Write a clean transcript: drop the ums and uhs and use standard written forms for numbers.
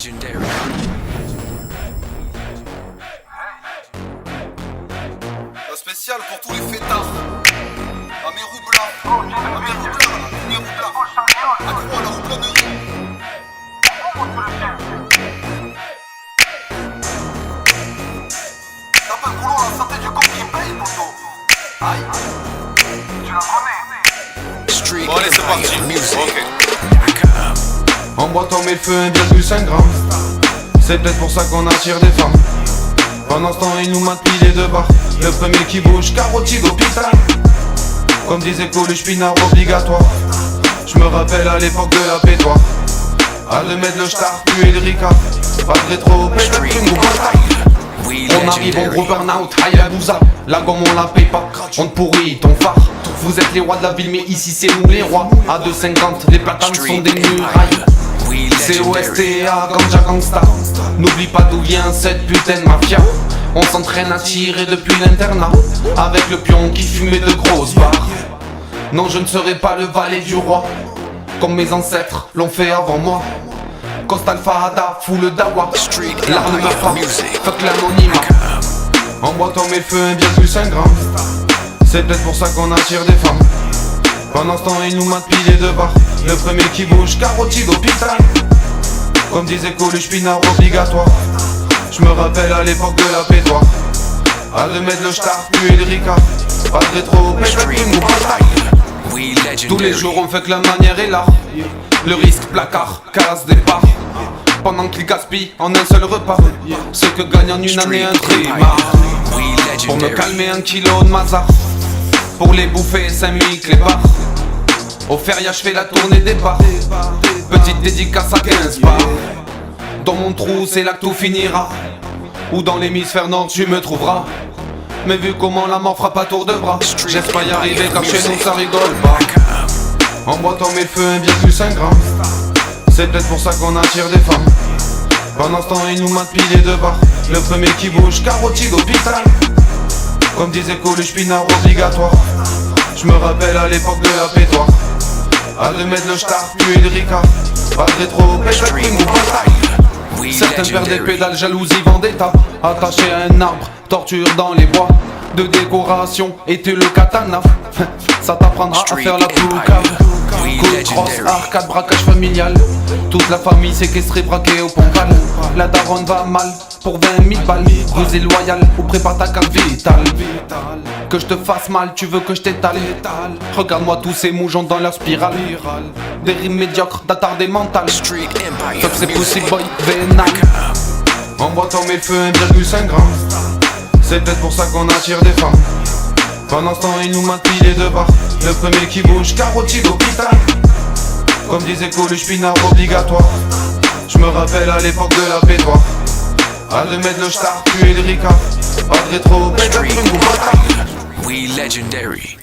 legendary. La spéciale pour tous les fêtards. Amirou Blanc, Amirou Blanc, accro à la rouplannerie. T'as pas le boulot, la santé du compte qui paye, poto. Aïe, tu la connais. Street Bon allez, c'est parti. music. Ok. En boîte on met le feu 1,5 g. C'est peut-être pour ça qu'on attire des femmes. Pendant ce temps ils nous matent piliers de bar. Le premier qui bouge, carotide au pital. Comme disait Coluche, pinard obligatoire. Je me rappelle à l'époque de la pétoire. À le mettre le star, puis le ricard. Pas de rétro, peut-être une We on arrive en gros legendary. burn-out, Hayabusa. La gomme on la paye pas, on te pourrit ton phare. Vous êtes les rois de la ville mais ici c'est nous les rois. À 2,50 les platanes sont des murailles. We C'est legendary. OSTA, Ganja Gangsta. N'oublie pas d'où vient cette putain de mafia. On s'entraîne à tirer depuis l'internat. Avec le pion qui fumait de grosses barres. Non je ne serai pas le valet du roi, comme mes ancêtres l'ont fait avant moi. Costa Alfahada, fou le dawa. L'art ne meurt pas, fuck l'anonymat. En boîte on met le feu 1,5 g. C'est peut-être pour ça qu'on attire des femmes. Pendant ce temps ils nous matent piliers de bar. Le premier qui bouge, carotide au pital. Comme disait Coluche, pinard obligatoire. Je me rappelle à l'époque de la pétoire. À le mettre le star, puis le ricard. Pas de rétro, peut-être une ou pas. We Tous les legendary. jours on fait que la manière est là. Le risque placard, casse départ. Pendant qu'ils gaspillent en un seul repas. Ce que gagne en une année un trimar. We Pour me legendary. calmer 1 kilo de mazar. Pour les bouffer 5000 clébards. Au feria je fais la tournée des bars. Petite dédicace à 15 bars. Dans mon trou c'est là que tout finira. Ou dans l'hémisphère nord tu me trouveras. Mais vu comment la mort frappe à tour de bras, j'espère y arriver car chez nous ça rigole pas. En boîte on met le feu 1,5 g. C'est peut-être pour ça qu'on attire des femmes. Pendant ce temps ils nous matent piliers de bar. Le premier qui bouge, carotide au pital. Comme disait Coluche, pinard obligatoire. Je me rappelle à l'époque de la pétoire. À le mettre le star, puis le ricard. Pas de rétro, peut-être une ou pas. We Certains perdent des legendary. pédales, jalousie, vendetta. Attaché à un arbre, torture dans les bois. De décoration, et tu le katana. Ça t'apprendra à faire la poucave. Coup de crosse, arcade, braquage familial. Toute la famille séquestrée, braquée au pompal. La daronne va mal pour 20 000 balles. Vous êtes loyal ou prépare ta carte vitale. Que je te fasse mal, tu veux que je t'étale. Regarde-moi tous ces moujons dans leur spirale. Des rimes médiocres, d'attardé mental. Street Empire. Fuck c'est Music. possible boy, vénal. En boîte on met le feu 1,5 g. C'est peut-être pour ça qu'on attire des femmes. Pendant ce temps ils nous matent piliers de bar. Le premier qui bouge, carotide au pital. Comme disait Coluche, pinard obligatoire. Je me rappelle à l'époque de la pétoire. À le mettre le star, puis le ricard. Pas de rétro, peut-être une ou pas. We legendary.